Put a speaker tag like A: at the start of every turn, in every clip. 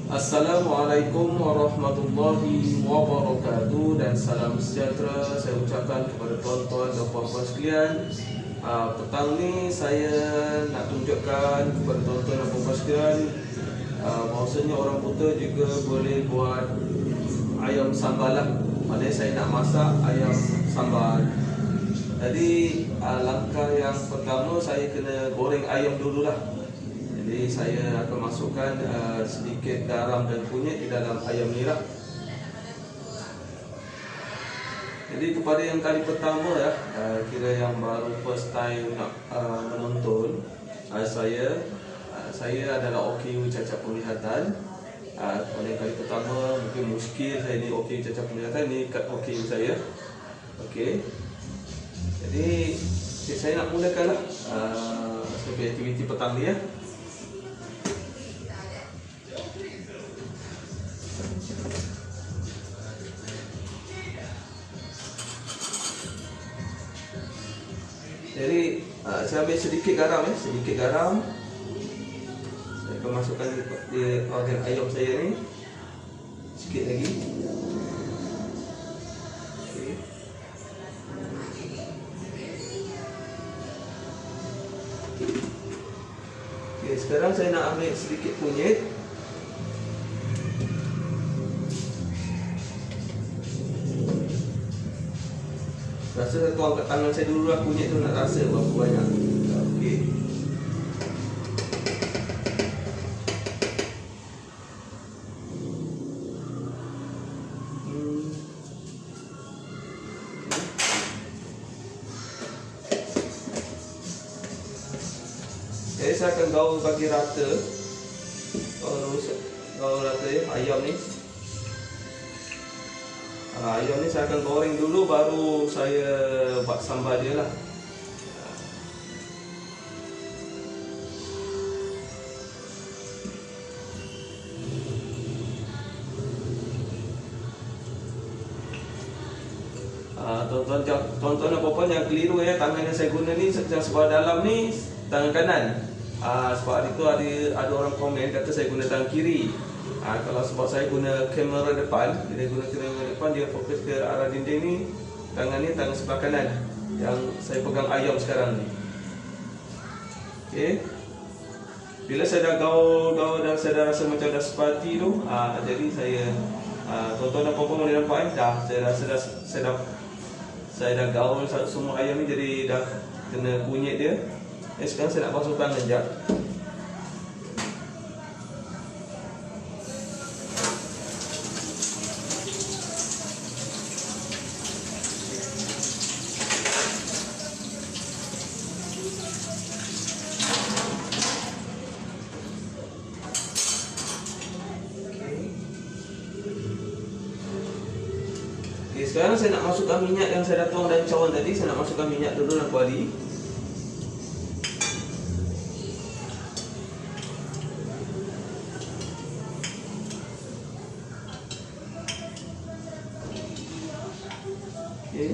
A: Assalamualaikum warahmatullahi wabarakatuh dan salam sejahtera saya ucapkan kepada tuan-tuan dan puan-puan sekalian. Petang ni saya nak tunjukkan kepada tuan-tuan dan puan-puan sekalian bahawasanya orang buta juga boleh buat ayam sambal lah. Maknanya saya nak masak ayam sambal. Jadi langkah yang pertama saya kena goreng ayam dululah. Jadi saya akan masukkan sedikit garam dan kunyit di dalam ayam ni lah. Jadi kepada yang kali pertama ya, kira yang baru first time nak menonton saya adalah OKU cacat penglihatan. Kepada yang kali pertama mungkin muskil saya ni OKU cacat penglihatan, ni OKU saya. Okey. Jadi saya nak mulakanlah sebagai aktiviti petang ni ya. Jadi saya ambil sedikit garam ya, sedikit garam. Saya akan masukkan di organ ayam saya ni. Sikit lagi. Okey. Okey, sekarang saya nak ambil sedikit kunyit. Rasa saya tuang kat tangan saya dulu lah kunyit tu nak rasa berapa banyak. Okey. Jadi saya akan gaul bagi rata. Gaul rata ya ayam ni. Ayam ni saya akan goreng dulu baru saya buat sambal dia lah. Tuan-tuan dan puan-puan yang keliru ya, tangan yang saya guna ni yang sebelah dalam ni tangan kanan. Sebab hari tu ada orang komen kata saya guna tangan kiri. Kalau sebab saya guna kamera depan, dia guna kamera depan, dia fokus ke arah dinding ni. Tangan ni tangan sebelah kanan yang saya pegang ayam sekarang ni. Okey. Bila saya dah gaul dan saya dah rasa macam dah sepati tu, jadi saya tuan-tuan dan puan-puan boleh nampak dah saya dah gaul semua ayam ni, jadi dah kena kunyit dia. Sekarang saya nak basuh tangan sekejap. Sekarang saya nak masukkan minyak yang saya dah tuang dalam cawan tadi. Saya nak masukkan minyak dulu dalam kuali. Okey.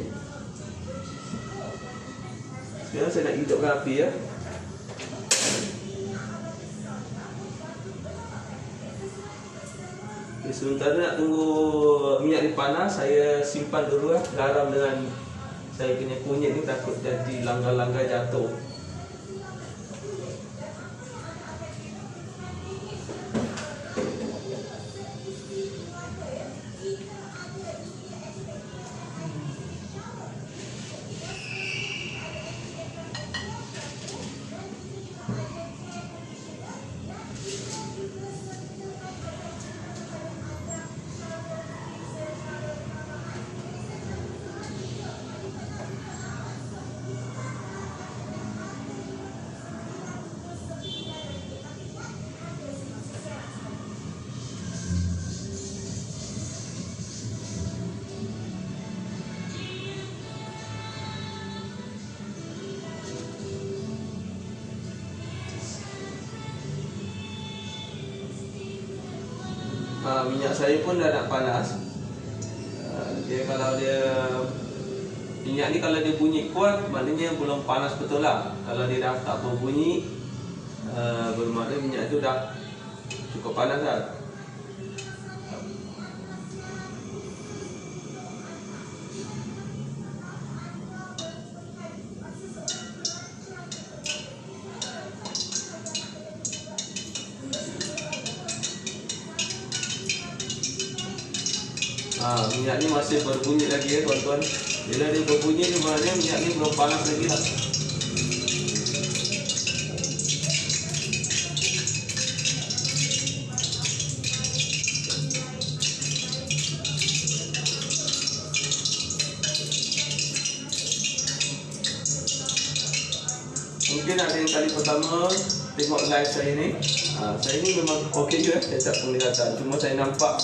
A: Sekarang saya nak hidupkan api ya. Sementara nak tunggu minyak dipanas, saya simpan dulu garam dengan saya punya kunyit ni, takut jadi langgar-langgar jatuh. Minyak saya pun dah nak panas. Kalau minyak ni kalau dia bunyi kuat, maknanya belum panas betul lah. Kalau dia dah tak berbunyi, bermakna minyak itu dah cukup panas dah. Minyak ni masih berbunyi lagi ya tuan-tuan. Bila dia berbunyi ni maknanya minyak ni belum panas lagi lah. Mungkin ada yang kali pertama tengok live saya ni. Saya ni memang okey je saya tak penglihatan. Cuma saya nampak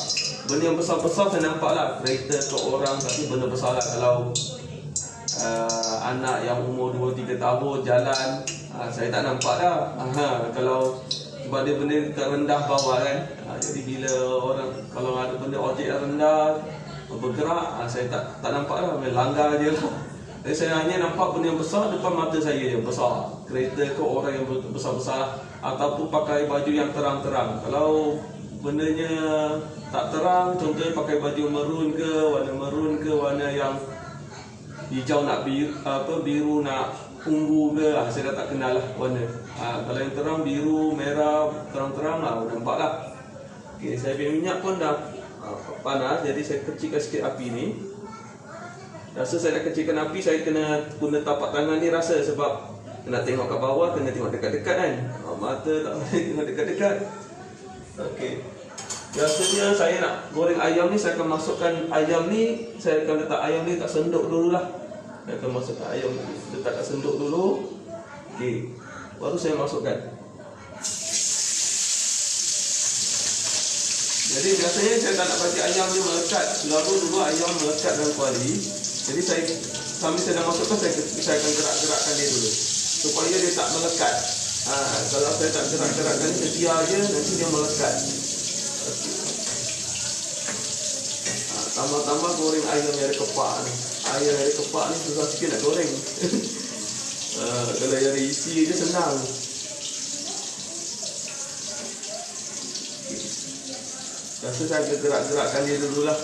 A: benda yang besar-besar saya nampak lah. Kereta ke orang, tapi benda besar lah. Kalau anak yang umur 2-3 tahun jalan, saya tak nampak dah. Kalau sebab dia benda dekat rendah bawah kan. Jadi bila orang, kalau ada benda objek yang rendah bergerak, saya tak nampak dah. Langgar je lah. Jadi saya hanya nampak benda yang besar depan mata saya je, besar. Kereta ke orang yang besar-besar, ataupun pakai baju yang terang-terang. Kalau bendanya tak terang, contohnya pakai baju merun ke, warna yang hijau nak biru nak ungu ke, saya dah tak kenal lah warna. Kalau yang terang, biru, merah, terang-terang, nampak lah. Okay, saya punya minyak pun dah panas, jadi saya kecilkan sikit api ni. Rasa saya nak kecilkan api, saya kena guna tapak tangan ni rasa, sebab kena tengok kat bawah, kena tengok dekat-dekat kan. Mata tak boleh tengok dekat-dekat. Okey. Biasanya saya nak goreng ayam ni, saya akan masukkan ayam ni, saya akan letak ayam ni tak senduk dulu lah. Saya akan masukkan ayam ni, letak kat senduk dulu. Okey. Baru saya masukkan. Jadi biasanya saya tak nak bagi ayam dia melekat. Dulu ayam melekat dalam kuali. Jadi sambil saya dah masukkan, saya akan gerak-gerakkan dia dulu supaya dia tak melekat. Kalau saya tak gerak-gerakkan, saya biar je, nanti dia melekat. Tambah-tambah goreng ayam yang ada kepak ni. Ayam yang ada kepak ni susah sikit nak goreng. Kalau yang ada isi je senang. Rasa saya akan gerak-gerakkan dia dululah.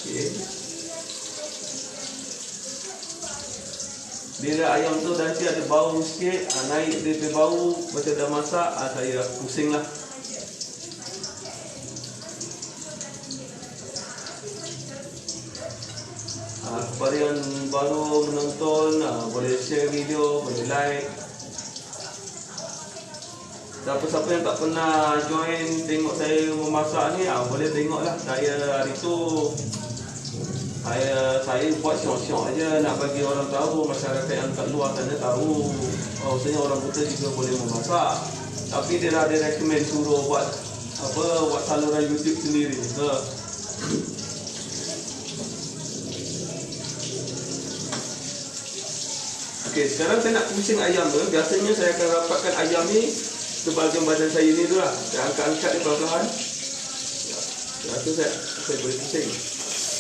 A: Okay. Bila ayam tu nanti ada bau sikit, naik dia bau macam dah masak, saya pusing lah. Kepada yang baru menonton, boleh share video, boleh like. Siapa-siapa yang tak pernah join tengok saya memasak ni, boleh tengok lah. Saya hari tu saya buat syok-syok aja, nak bagi orang tahu, masyarakat yang kat luar sana tahu bahawasanya orang buta juga boleh memasak. Tapi dia dah ada recommend suruh buat saluran YouTube sendiri. Okey, sekarang saya nak pusing ayam tu. Biasanya saya akan rapatkan ayam ni sebahagian badan saya ni tu lah. Saya angkat-angkat dia perlahan-lahan. Rasa saya boleh pusing.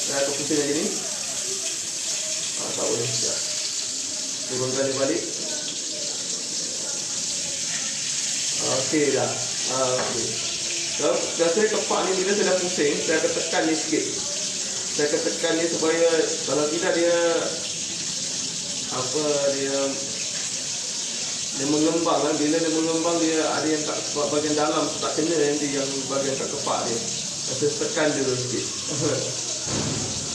A: Saya akan pusing aja ni. Tak boleh. Sekejap. Turunkan dia balik. Okey dah. Okey. Biasanya kepak ni bila saya dah pusing, saya akan tekan ni sikit. Saya akan tekan ni supaya kalau tidak dia mengembang kan. Bila dia mengembang, dia ada yang kat bahagian dalam tak kena, nanti yang bahagian kat kepak dia. Saya tekan dulu sikit.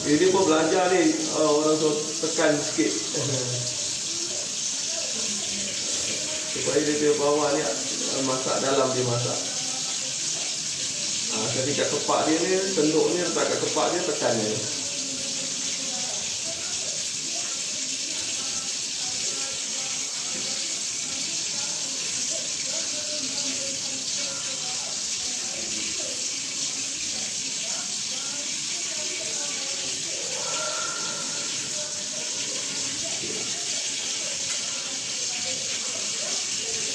A: Dia pun belajar ni, orang tu tekan sikit supaya dia bawah ni masak dalam, dia masak. Jadi kat kepak dia ni, senduk ni letak kat kepak dia, tekan dia.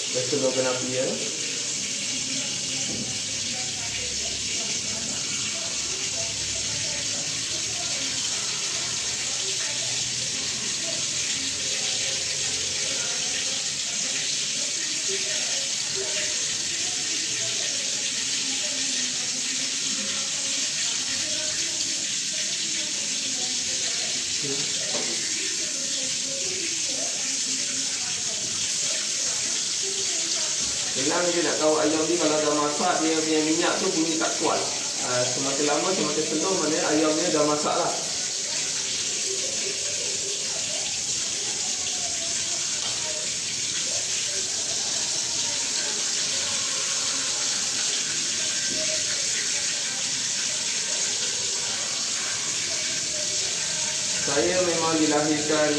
A: Kita slowkan api ya. Senang je nak tahu ayam ni, kalau dah masak dia punya minyak tu bunyi tak kuat. semakin lama semakin slow, maknanya ayamnya dah masak lah. Saya memang dilahirkan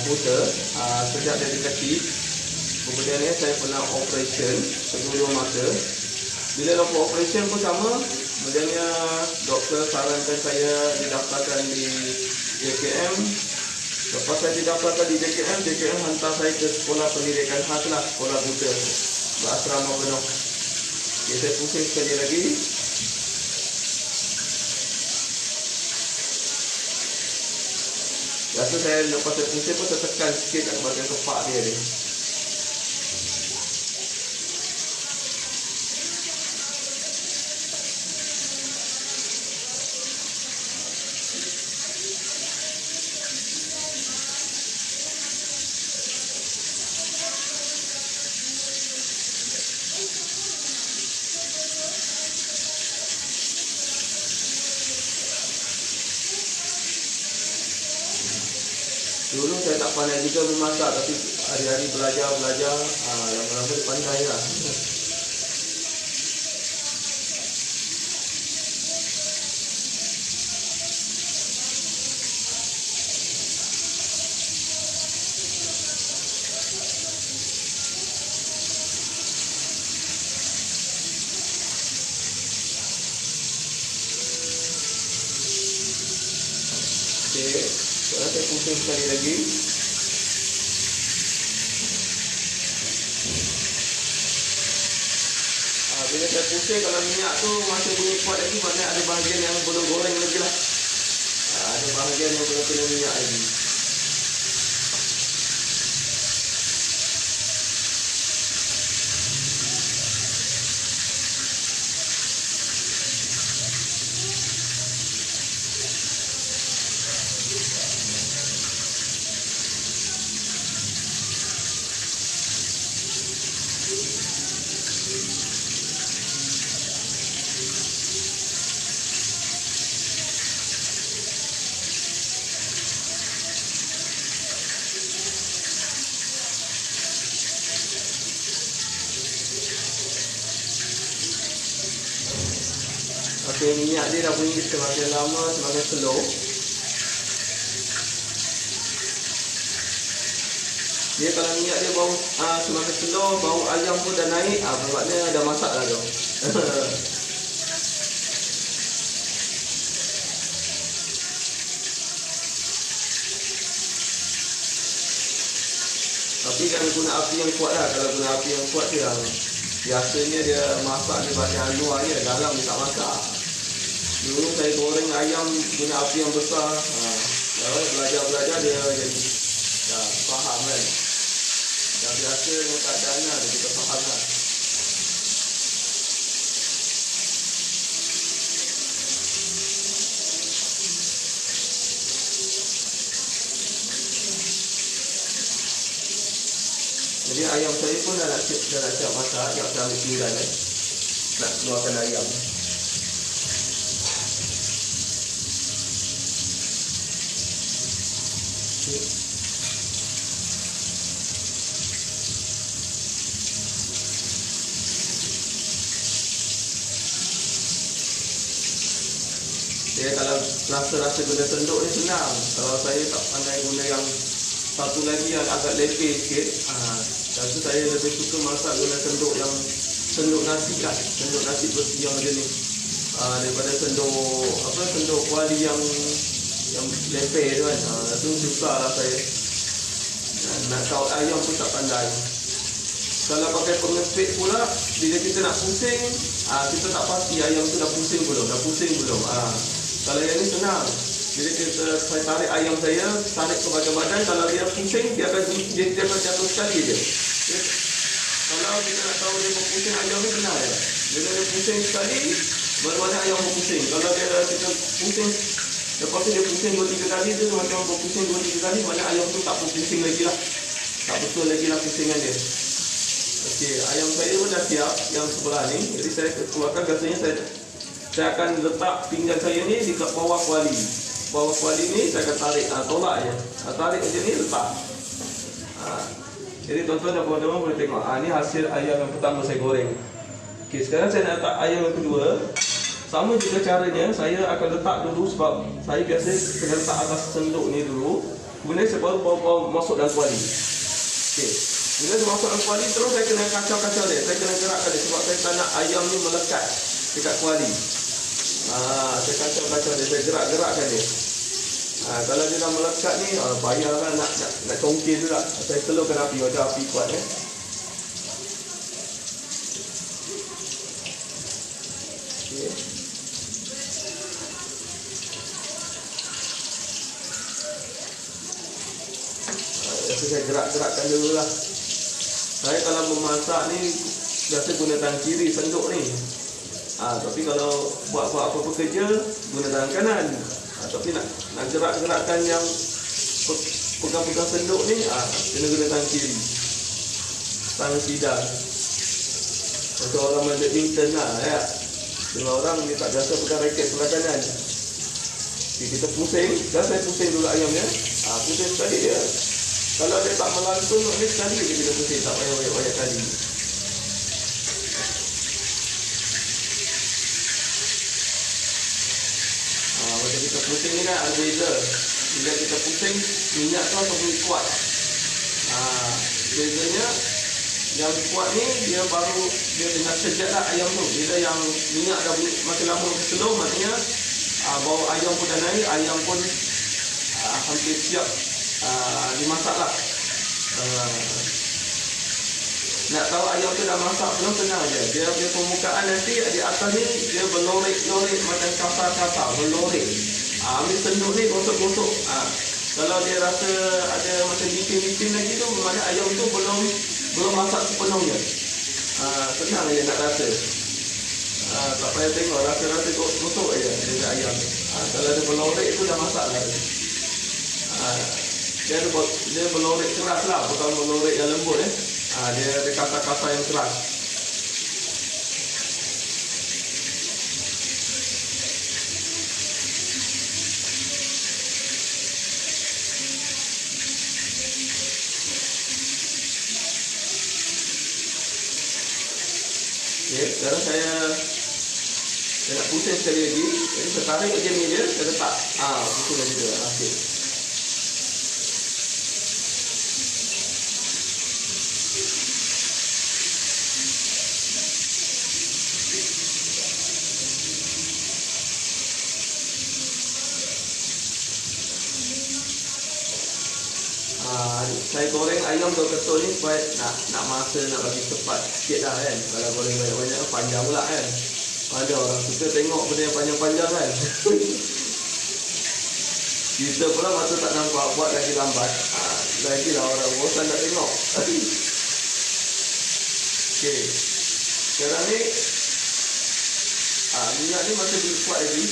A: buta sejak dari kecil. Kemudian saya pernah operation kedua mata. Bila lepas operation pun sama. Kemudiannya doktor sarankan saya didaftarkan di JKM. Lepas saya didaftarkan di JKM, JKM hantar saya ke sekolah pendidikan khas lah, sekolah buta berasrama penuh. Okay, saya pusing sekali lagi. Rasa saya lepas saya pusing pun tertekan sikit kat bahagian kepak dia ni. Dulu saya tak pandai juga memasak, tapi hari-hari belajar, lama-lama pandai lah. Okey, sekarang saya pusing sekali lagi. Bila saya pusing, kalau minyak tu masih bunyi kuat lagi, maknanya ada bahagian yang belum goreng lagi lah. Ada bahagian yang belum kena minyak lagi. Okey, minyak dia dah bunyi semakin lama semakin slow. Dia kalau minyak dia bau semakin slow, bau ayam pun dah naik, bermaknanya dah masak lah tu. Tapi jangan guna api yang kuat lah. Kalau guna api yang kuat dia biasanya dia masak di bahagian luar ni, dalam dia tak masak. Dulu saya goreng ayam guna api yang besar. Belajar-belajar dia jadi dah faham kan. Dah biasa dengan keadaan lah, dia kita faham lah. Jadi ayam saya pun dah nak siap masak. Sekejap saya ambil pinggan kan. Nak keluarkan ayam. Okay. Dia kalau rasa-rasa guna senduk ni senang. Kalau saya tak pandai guna yang satu lagi yang agak lepeh sikit, tapi saya lebih suka masak guna senduk yang senduk nasi kan, senduk nasi bersih yang macam ni, daripada senduk kuali yang lepeh tu kan. Itu susah lah saya. Nak kaut ayam pun tak pandai. Kalau pakai pengepit pula, bila kita nak pusing, kita tak pasti ayam tu dah pusing belum. Kalau yang ni senang. Bila saya tarik ayam saya, tarik ke badan-badan, kalau dia pusing, dia akan jatuh sekali je. Kalau kita nak tahu dia berpusing ayam ni, benar ya. Bila dia pusing sekali, baru-baru ayam berpusing. Kalau kita pusing, lepas tu dia pusing 2-3 kali tu, macam berpusing 2-3 kali, maknanya ayam tu tak berpusing lagi lah. Tak betul lagi lah pusingan dia. Okey, ayam saya pun dah siap yang sebelah ni. Jadi saya keluarkan, biasanya saya saya akan letak pinggan saya ni di kat bawah kuali. Bawah kuali ni saya akan tarik, tolak je. Tarik macam ni, letak. Jadi tuan-tuan dan puan-puan boleh tengok. Ni hasil ayam yang pertama saya goreng. Okey, sekarang saya nak letak ayam yang kedua. Sama juga caranya, saya akan letak dulu sebab saya biasa kena letak atas senduk ni dulu. Kemudian saya baru masuk dalam kuali. Okey. Bila saya masuk dalam kuali, terus saya kena kacau-kacau dia. Saya kena gerakkan dia sebab saya tak nak ayam ni melekat dekat kuali. Saya kacau-kacau dia, saya gerak-gerakkan dia. Kalau dia dah melekat ni, payahlah nak congkir juga. Saya telurkan api, macam api kuat ya. Okay. Saya gerak-gerakkan dulu lah. Saya kalau memasak ni biasa guna tangan kiri senduk ni. Tapi kalau buat apa-apa kerja guna tangan kanan. Tapi nak gerak-gerakkan yang pegang-pegang senduk ni, kena guna tangan kiri, tangan sidang. Macam orang main badminton lah ya. Dengan orang dia tak biasa pegang raket sebelah kanan. Okay, kita pusing. Dah saya pusing dulu ayamnya. Pusing sekali dia. Kalau dia tak melantun ni sekali je kita pusing, tak payah banyak-banyak kali. Macam kita pusing ni kan ada beza. Bila kita pusing, minyak tu akan bunyi kuat. Bezanya yang kuat ni dia baru dia dengan sejat lah ayam tu. Bila yang minyak dah bunyi makin lama makin slow, maknanya bau ayam pun dah naik, ayam pun hampir siap dimasak lah. Nak tahu ayam tu dah masak belum, tenang je. Dia punya permukaan nanti di atas ni dia berlorek-lorek macam kasar-kasar, berlorek. Ambil senduk ni gosok-gosok. Kalau dia rasa ada macam licin-licin lagi tu, maknanya ayam tu belum masak sepenuhnya. Tenang je nak rasa. Tak payah tengok, rasa-rasa gosok je dia ayam. Kalau dia berlorek tu dah masak lah. Dia berlorek keras lah, bukan berlorek yang lembut dia ada kata-kata yang keras. Okay, sekarang saya nak pusing sekali lagi. Jadi saya tarik macam ni je, saya letak. Pusing lagi juga. Okay. Saya goreng ayam betul-betul ni supaya nak masa, nak bagi cepat sikit lah kan. Kalau goreng banyak-banyak panjang pula kan. Ada orang suka tengok benda yang panjang-panjang kan. Kita pula masa tak nampak, buat lagi lambat. Lagi lah orang bosan nak tengok. Okay. Sekarang ni minyak ni masih belum kuat lagi.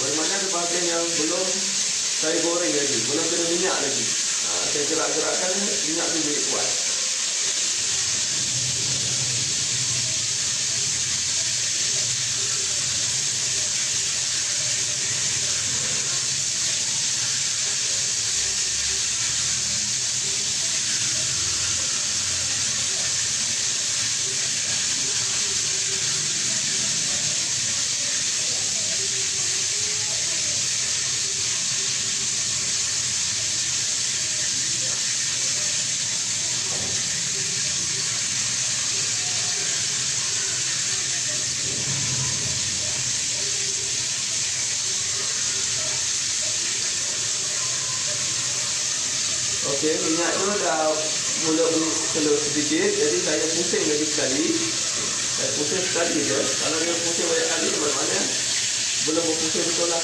A: Bagaimana ada bahagian yang belum saya goreng lagi, belum kena minyak lagi. Saya gerak-gerakkan minyak tu boleh kuat. Okey, minyak tu dah mula keluar sedikit, jadi saya pusing lagi sekali. Saya pusing sekali je. Kalau dia pusing banyak kali, maknanya belum berpusing betul lah.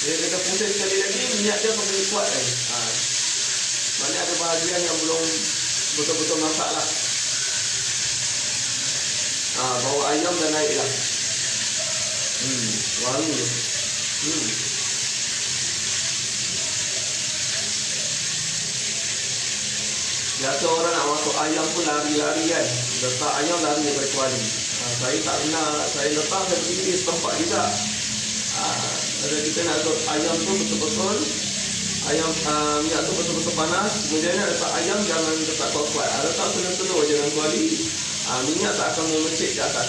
A: Jadi kita pusing sekali lagi, minyak dia akan kuat kan. Maknanya ada bahagian yang belum betul-betul masak lah. Bau ayam dah naik lah. Wangi. Biasa orang nak masuk ayam pun lari-lari kan. Letak ayam lari daripada kuali. Saya tak nak saya letak saya pilih tempat juga. Kalau kita nak ayam tu betul-betul ayam minyak tu betul-betul panas, kemudian letak ayam jangan letak kuat-kuat. Letak telur-telur jangan kuali. Minyak tak akan memecik ke atas.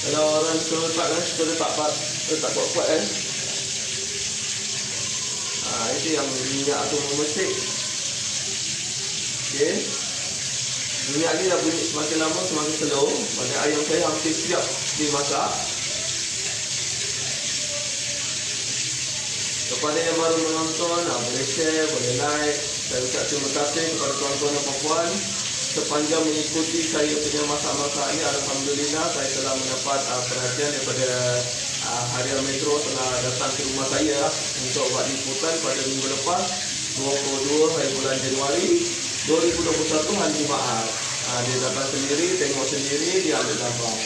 A: Kalau orang suka letak kan, suka letak kuat-kuat kan. Itu yang minyak tu memecik. Okey. Minyak ni dah bunyi semakin lama semakin slow. Maksudnya ayam saya hampir siap dimasak. Kepada yang baru menonton, boleh share, boleh like. Saya ucap terima kasih kepada tuan-tuan dan puan-puan. Sepanjang mengikuti saya punya masak-masak ni, alhamdulillah saya telah mendapat perhatian daripada Harian Metro telah datang ke rumah saya untuk buat liputan pada minggu lepas 22 hari bulan Januari 2021 hari Jumaat. Dia datang sendiri, tengok sendiri, dia ambil gambar.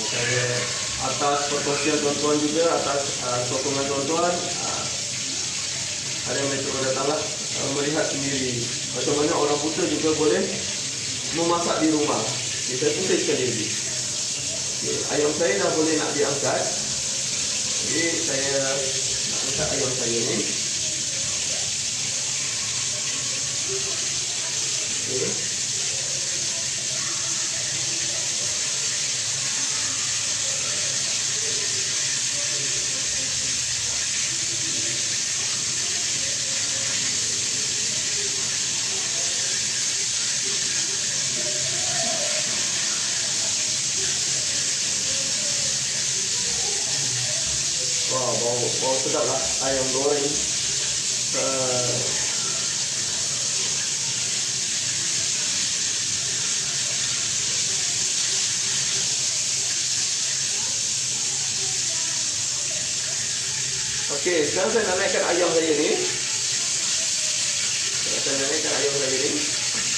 A: Saya atas perkongsian tuan-tuan juga, atas sokongan tuan-tuan, Harian Metro datanglah melihat sendiri macam mana orang buta juga boleh memasak di rumah. Saya pun sendiri. Ayam saya dah boleh nak diangkat. Jadi saya nak angkat ayam saya ni. Wah, bau sedap lah ayam goreng. Okey, sekarang saya nak naikkan ayam saya ni. Saya naikkan ayam saya ni.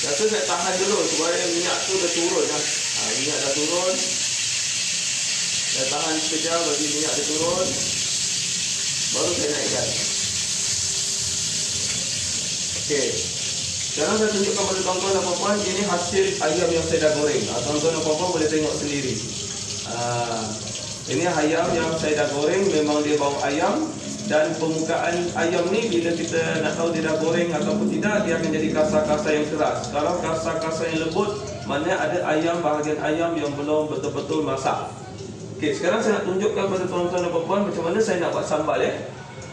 A: Rasa saya tahan dulu supaya minyak tu dah turun lah. Minyak dah turun. Saya tahan sekejap bagi minyak dia turun. Baru saya naikkan. Okey. Sekarang saya tunjukkan kepada tuan-tuan dan puan-puan, ini hasil ayam yang saya dah goreng. Tuan-tuan dan puan-puan boleh tengok sendiri. Ini ayam yang saya dah goreng, memang dia bau ayam. Dan permukaan ayam ni bila kita nak tahu dia dah goreng ataupun tidak, dia akan jadi kasar-kasar yang keras. Kalau kasar-kasar yang lembut, maknanya ada ayam, bahagian ayam yang belum betul-betul masak. Okey, sekarang saya nak tunjukkan kepada tuan-tuan dan puan-puan macam mana saya nak buat sambal ya.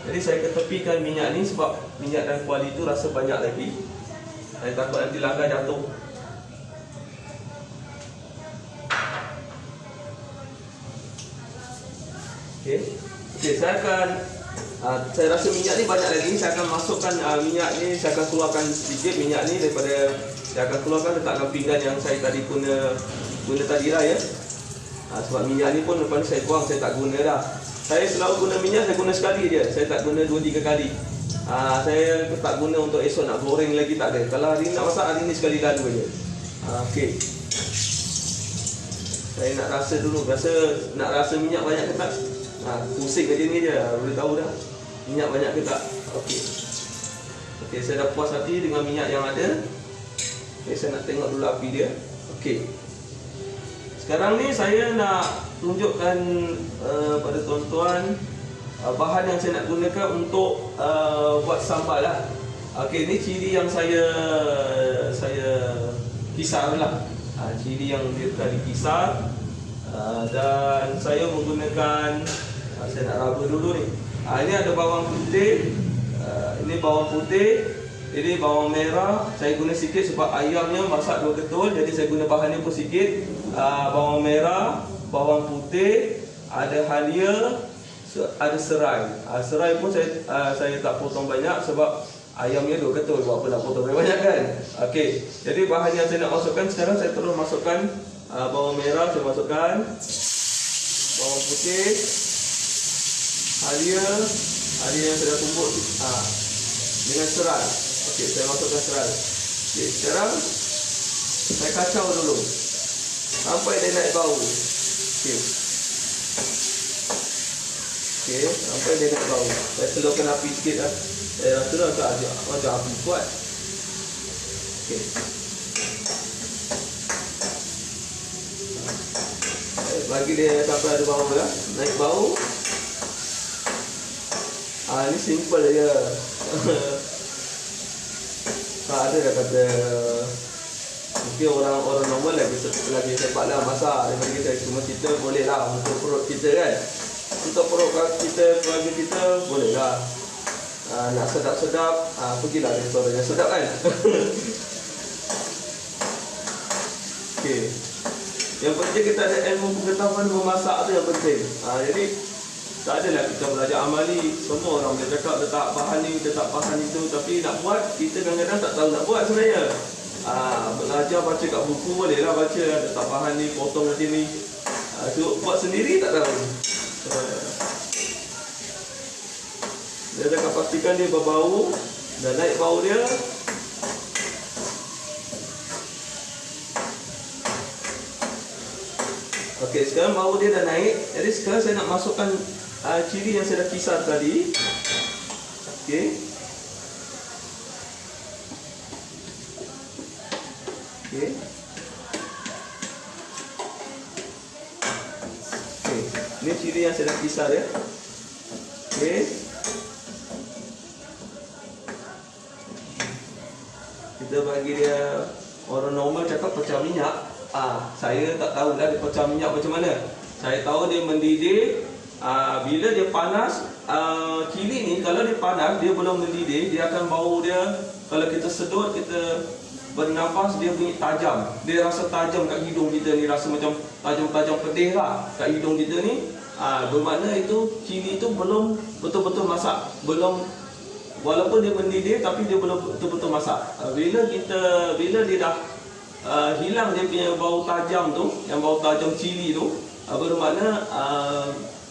A: Jadi saya ketepikan minyak ni sebab minyak dan kuali tu rasa banyak lagi. Saya takut nanti langgar jatuh. Okey, saya akan saya rasa minyak ni banyak lagi. Saya akan masukkan minyak ni, saya akan keluarkan sedikit minyak ni daripada, saya akan keluarkan letakkan pinggan yang saya tadi guna tadi lah ya. Sebab minyak ni pun lepas ni saya buang, saya tak guna dah. Saya selalu guna minyak, saya guna sekali je. Saya tak guna 2-3 kali. Saya tak guna untuk esok nak goreng lagi, tak ada. Kalau hari ni nak masak, hari ni sekali lalu je. Okey. Saya nak rasa dulu, nak rasa minyak banyak ke tak? Pusing kerja ni je, boleh tahu dah minyak banyak ke tak. Okey. Okey, saya dah puas hati dengan minyak yang ada. Okey, saya nak tengok dulu api dia. Okey. Sekarang ni saya nak tunjukkan pada tuan-tuan bahan yang saya nak gunakan untuk buat sambal lah. Okey, ni cili yang saya kisar lah. Cili yang dia telah dikisar. Dan saya menggunakan, saya nak raba dulu ni. Ini ada bawang putih. Ini bawang putih. Ini bawang merah. Saya guna sikit sebab ayamnya masak 2 ketul. Jadi saya guna bahan ni pun sikit. Bawang merah, bawang putih, ada halia, ada serai. Serai pun saya tak potong banyak sebab ayamnya 2 ketul. Buat apa nak potong banyak kan? Okey. Jadi bahan yang saya nak masukkan sekarang, saya terus masukkan bawang merah, saya masukkan bawang putih, halia yang saya dah tumbuk dengan serai. Okey, saya masukkan serai. Okey, sekarang saya kacau dulu sampai dia naik bau. Okey. Okey, sampai dia naik bau. Saya slowkan api sikit lah. Saya rasa macam api kuat. Okey. bagi dia sampai ada bau lah. Naik bau. Ni simple je. Tak ada dah kata mungkin orang normal lagi cepat lah masak daripada kita. Cuma kita boleh lah untuk perut kita kan. Untuk perut kita, keluarga kita boleh lah. Nak sedap-sedap, pergilah restoran yang sedap kan. Okay. Yang penting kita ada ilmu pengetahuan memasak tu yang penting. Jadi tak adalah kita belajar amali. Semua orang boleh cakap dia tak faham ni, dia tak faham itu. Tapi nak buat, kita kadang-kadang tak tahu nak buat sebenarnya. Belajar baca kat buku boleh lah baca. Dia tak faham ni, potong nanti ni. Buat sendiri tak tahu. Dia akan pastikan dia berbau. Dan naik bau dia. Okey, sekarang bau dia dah naik. Jadi sekarang saya nak masukkan cili yang saya dah kisar tadi. Okey. Okey. Okey, ini cili yang saya dah kisar ya. Okey. Kita bagi dia, orang normal cakap pecah minyak. Saya tak tahu dah dia pecah minyak macam mana. Saya tahu dia mendidih. Bila dia panas, cili ni kalau dia panas, dia belum mendidih, dia akan bau dia. Kalau kita sedut, kita bernafas, dia bunyi tajam. Dia rasa tajam kat hidung kita ni, rasa macam tajam-tajam pedih lah kat hidung kita ni. Bermakna itu cili itu belum betul-betul masak. Belum, walaupun dia mendidih tapi dia belum betul-betul masak. Bila dia dah hilang dia punya bau tajam tu, yang bau tajam cili tu, bermakna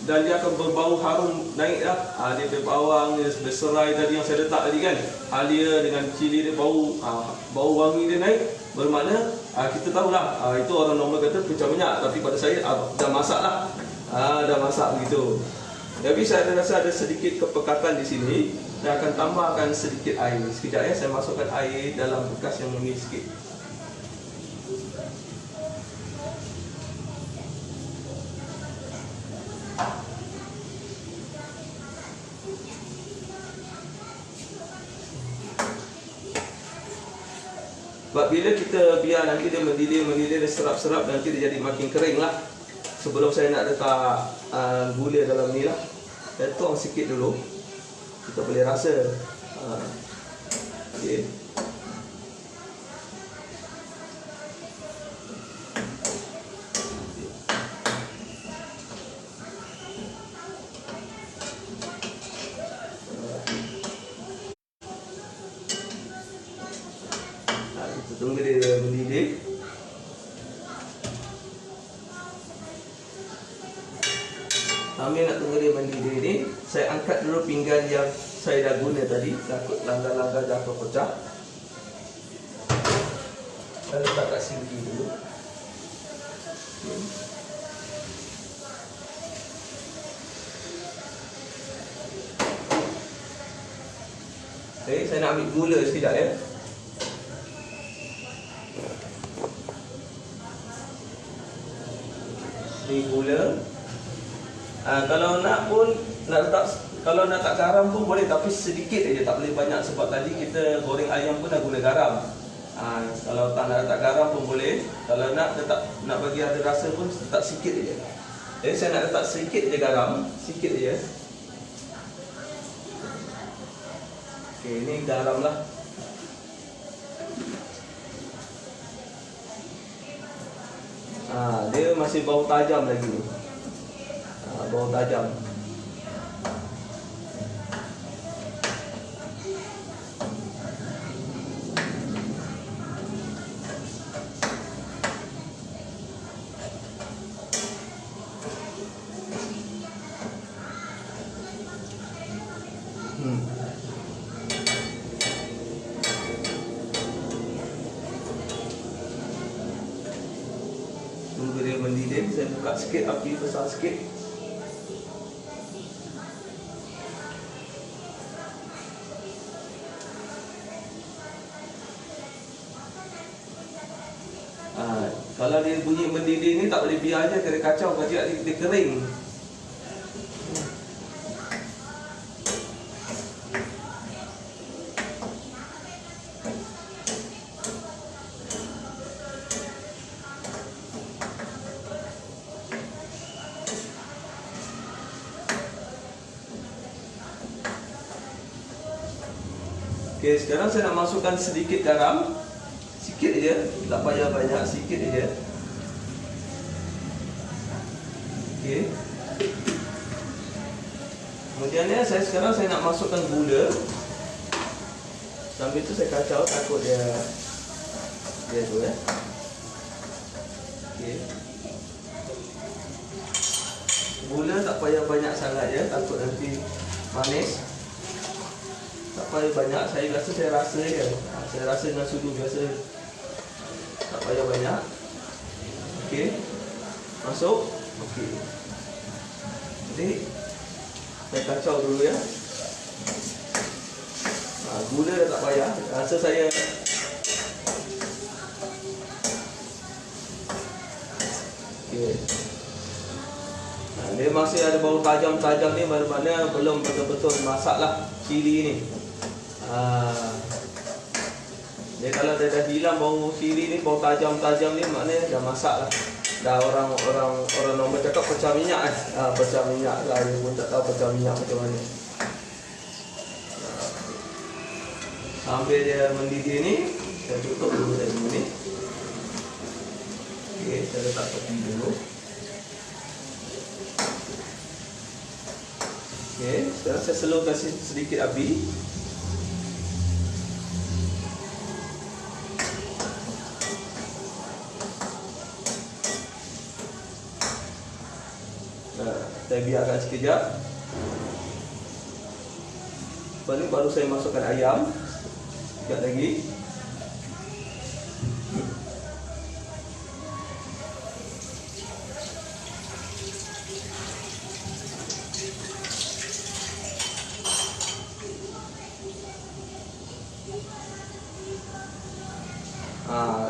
A: dan dia akan berbau harum naik lah. Dia berbawang, dia berserai tadi yang saya letak tadi kan, halia dengan cili dia bau wangi dia naik. Bermakna kita tahulah itu orang normal kata pecah minyak. Tapi pada saya dah masak lah. Dah masak begitu. Tapi saya rasa ada sedikit kepekatan di sini. Saya akan tambahkan sedikit air. Sekejap ya, saya masukkan air dalam bekas yang ini sikit. Sebab bila kita biar nanti dia mendidih, dia serap-serap, nanti dia jadi makin kering lah. Sebelum saya nak letak gula dalam ni lah, saya tuang sikit dulu. Kita boleh rasa. Okay. Kita tunggu dia mendidih. Sambil nak tunggu dia mendidih ni, saya angkat dulu pinggan yang saya dah guna tadi. Takut langgar-langgar jatuh pecah. Saya letak kat sinki dulu. Okay, saya nak ambil gula sekejap ya. Ni gula. Kalau nak pun kalau nak tak garam pun boleh, tapi sedikit aja, tak boleh banyak. Sebab tadi kita goreng ayam pun dah guna garam. Kalau tak nak letak garam pun boleh. Kalau nak bagi ada rasa pun letak sikit aja. Jadi saya nak letak sedikit aja garam, sikit aja. Okey, ini garam lah. Dia masih bau tajam lagi ni. Bau tajam. Tunggu dia mendidih. Saya buka sikit, api besar sikit. Kalau dia bunyi mendidih ni tak boleh biar je, kena kacau kerja dia kering. Okey, sekarang saya nak masukkan sedikit garam. Sikit je, tak payah banyak, sikit je. Okey. Kemudian ni saya nak masukkan gula. Sambil tu saya kacau, takut dia tu Okey. Gula tak payah banyak sangat je, takut nanti manis. Tak payah banyak, saya rasa je. Saya rasa dengan sudu biasa. Tak payah banyak. Okey. Masuk. Okey. Jadi saya kacau dulu ya. Gula dah tak payah. Rasa saya okey. Dia masih ada bau tajam-tajam ni, mana-mana belum betul-betul masaklah cili ni. Dia kalau dia dah hilang bau cili ni, bau tajam-tajam ni, maknanya dah masak lah. Dah orang normal cakap pecah minyak pecah minyak lah, dia pun tak tahu pecah minyak macam mana. Sambil dia mendidih ni, saya tutup dulu saya ni. Okey, saya letak tepi dulu. Okey, sekarang saya slow kasih sedikit api. Saya biarkan sekejap. Lepas ni baru saya masukkan ayam. Sekejap lagi.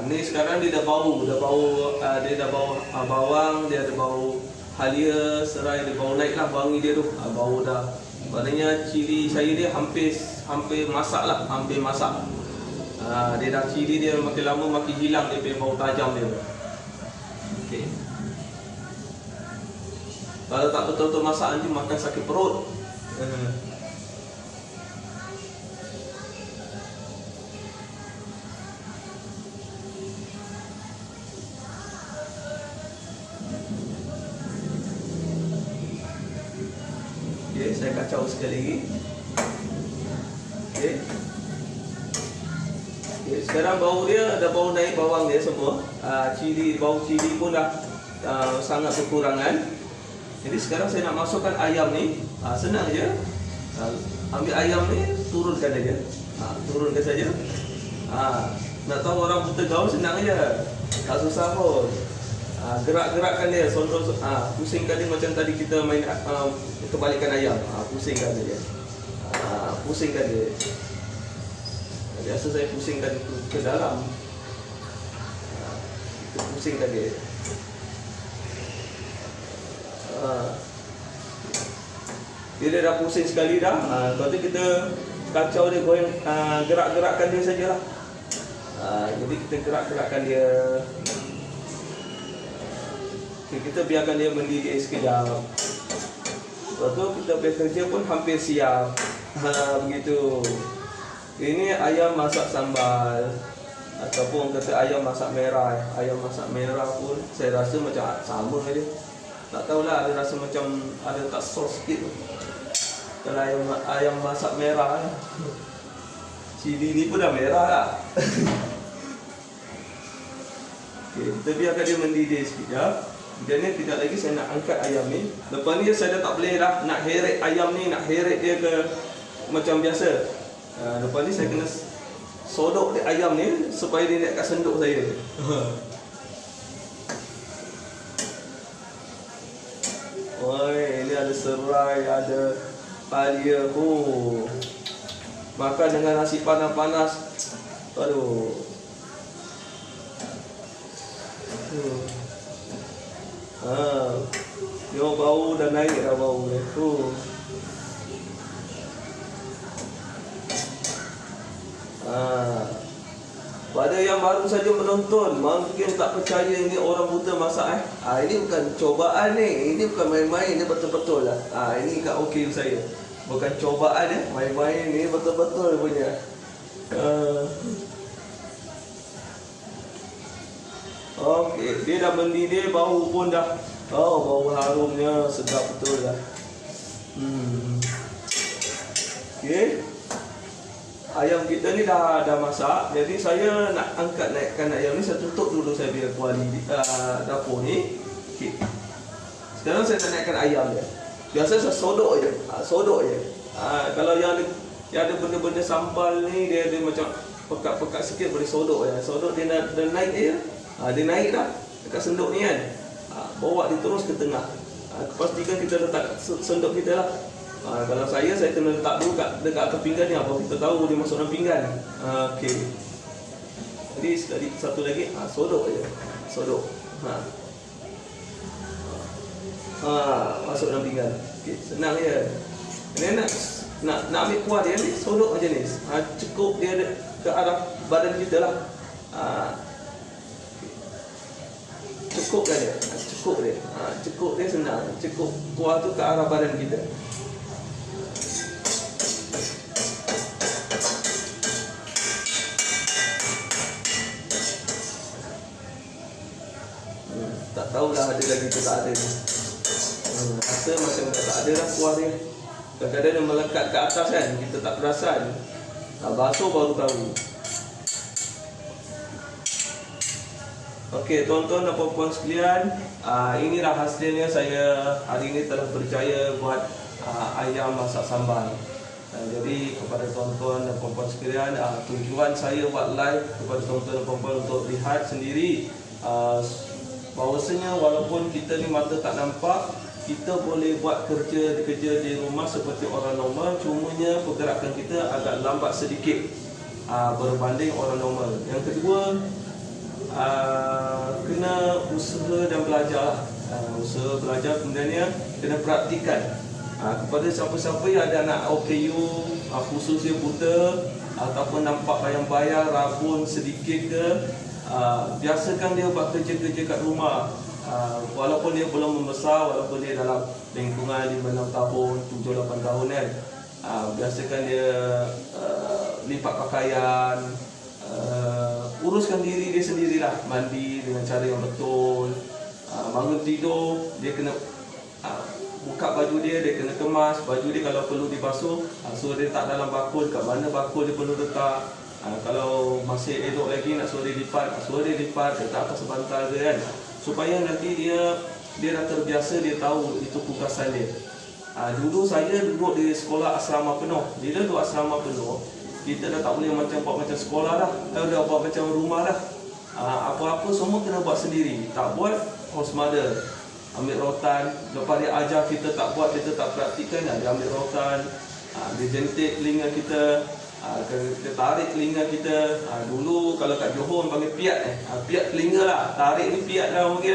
A: Ni sekarang dia dah bau, dia dah bau bawang, dia ada bau halia, serai, dia bau naik lah wangi dia tu. Bau dah. Maknanya cili saya dia hampir masak lah, hampir masak. Dia dah cili dia makin lama makin hilang dia punya bau tajam dia. Okey. Kalau tak betul-betul masak nanti makan sakit perut. Okay, saya kacau sekali lagi. Okay. Okay, sekarang bau dia dah bau naik bawang dia semua. Bau cili pun dah sangat berkurangan. Jadi sekarang saya nak masukkan ayam ni. Senang je. Ambil ayam ni, turunkan aja. Turunkan saja. Nak tahu orang buta gaul senang je. Tak susah pun. Gerak-gerakkan dia, pusingkan dia macam tadi kita main kebalikan ayam. Pusingkan dia. Pusingkan dia. Biasa saya pusingkan ke dalam. Kita pusingkan dia. Bila dah pusing sekali dah, lepas tu kita kacau dia, goreng, gerak-gerakkan dia sajalah. Jadi kita gerak-gerakkan dia. Okay, kita biarkan dia mendidih sekejap. Lepas tu kita bekerja pun hampir siap. Begitu. Ini ayam masak sambal, ataupun kata ayam masak merah. Ayam masak merah pun saya rasa macam sama aja. Tak tahulah, ada rasa macam ada tak sos sikit. Kalau ayam masak merah, cili ni pun dah merah lah. Okay, kita biarkan dia mendidih sekejap. Dan tidak lagi saya nak angkat ayam ni. Lepas ni saya dah tak boleh dah nak heret ayam ni, nak heret dia ke macam biasa. Lepas ni saya kena sodok dia ayam ni supaya dia nak kat senduk saya. Oi, ini ada serai, ada halia. Makan dengan nasi panas-panas. Aduh. Tengok bau dah naik dah bau dia. Pada yang baru saja menonton, mungkin tak percaya ini orang buta masak ini bukan cobaan ni, ini bukan main-main, ini betul-betul lah. Ini kat okey saya. Bukan cobaan main-main, ni betul-betul punya. Okey, dia dah mendidih, bau pun dah bau harumnya sedap betul lah. Okey. Ayam kita ni dah masak. Jadi saya nak naikkan ayam ni. Saya tutup dulu saya biar kuali dapur ni. Okay. Sekarang saya nak naikkan ayam dia. Biasa saya sodok je. Kalau yang ada benda-benda sambal ni, dia macam pekat-pekat sikit, boleh sodok je. Sodok dia dah naik je. Dia naik dah dekat sendok ni kan. Bawa dia terus ke tengah. Pastikan kita letak sendok kita lah. Kalau saya kena letak dulu dekat atas pinggan ni, apa kita tahu dia masuk dalam pinggan. Okey. Jadi sekali satu lagi, sodok je. Sodok. Masuk dalam pinggan. Okey, senang je. Ini nak ambil kuah dia ni, sodok macam ni. Cukup dia ke arah badan kita lah. Cukupkan dia. Cukup dia senang. Cukup kuah tu ke arah badan kita. Tak tahulah ada lagi ke tak ada. Rasa macam tak ada lah kuah dia. Kadang-kadang dia melekat ke atas kan, kita tak perasan. Basuh baru tahu. Okey, tuan-tuan dan puan-puan sekalian, inilah hasilnya. Saya hari ini telah berjaya buat ayam masak sambal. Jadi kepada tuan-tuan dan puan-puan sekalian, tujuan saya buat live kepada tuan-tuan dan puan-puan untuk lihat sendiri bahawasanya walaupun kita ni mata tak nampak, kita boleh buat kerja di rumah seperti orang normal. Cumanya pergerakan kita agak lambat sedikit berbanding orang normal. Yang kedua, kena usaha dan belajar. Usaha belajar, kemudiannya kena praktikan. Kepada siapa-siapa yang ada anak OKU, khususnya buta ataupun nampak bayang-bayang, rabun sedikit ke, biasakan dia buat kerja-kerja kat rumah. Walaupun dia belum membesar, walaupun dia dalam lingkungan 5-6 tahun, 7-8 tahun kan, biasakan dia lipat pakaian, uruskan diri dia sendirilah, mandi dengan cara yang betul. Bangun tidur, dia kena buka baju dia kena kemas. Baju dia kalau perlu dibasuh, so dia tak dalam bakul, kat mana bakul dia perlu letak. Kalau masih elok lagi nak suruh dia lipat, letak atas bantal dia kan, supaya nanti dia dah terbiasa, dia tahu itu tugasan dia. Dulu saya duduk di sekolah asrama penuh. Bila duduk asrama penuh, kita dah tak boleh buat macam sekolah dah, dah buat macam rumah dah. Apa-apa semua kena buat sendiri. Tak buat, house mother ambil rotan. Lepas dia ajar kita tak buat, kita tak praktikan, dia ambil rotan, dia jentik telinga kita, dia tarik telinga kita. Dulu kalau kat Johor panggil piat piat telinga lah. Tarik ni piat lah mungkin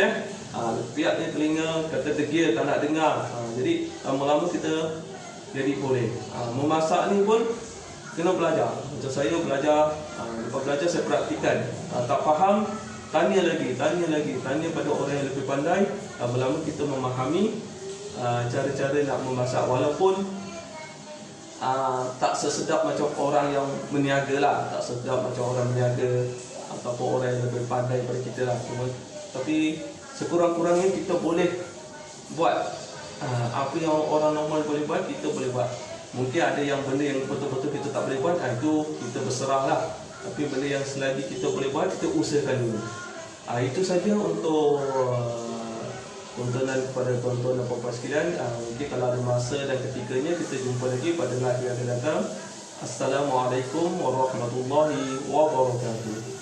A: piat ni telinga, kata degil tak nak dengar. Jadi lama-lama kita jadi boleh. Memasak ni pun kena belajar. Macam saya belajar, lepas belajar saya praktikan. Tak faham, tanya lagi pada orang yang lebih pandai. Lama-lama kita memahami cara-cara nak memasak. Walaupun tak sesedap macam orang yang meniaga lah, tak sedap macam orang meniaga ataupun orang yang lebih pandai daripada kita lah. Tapi sekurang-kurangnya kita boleh buat apa yang orang normal boleh buat, kita boleh buat. Mungkin ada yang benda yang betul-betul kita tak boleh buat, itu kita berserah lah. Tapi benda yang selagi kita boleh buat, kita usahakan dulu. Itu saja untuk tontonan kepada tuan-tuan dan puan-puan sekalian. Mungkin kalau ada masa dan ketikanya, kita jumpa lagi pada live yang akan datang. Assalamualaikum warahmatullahi wabarakatuh.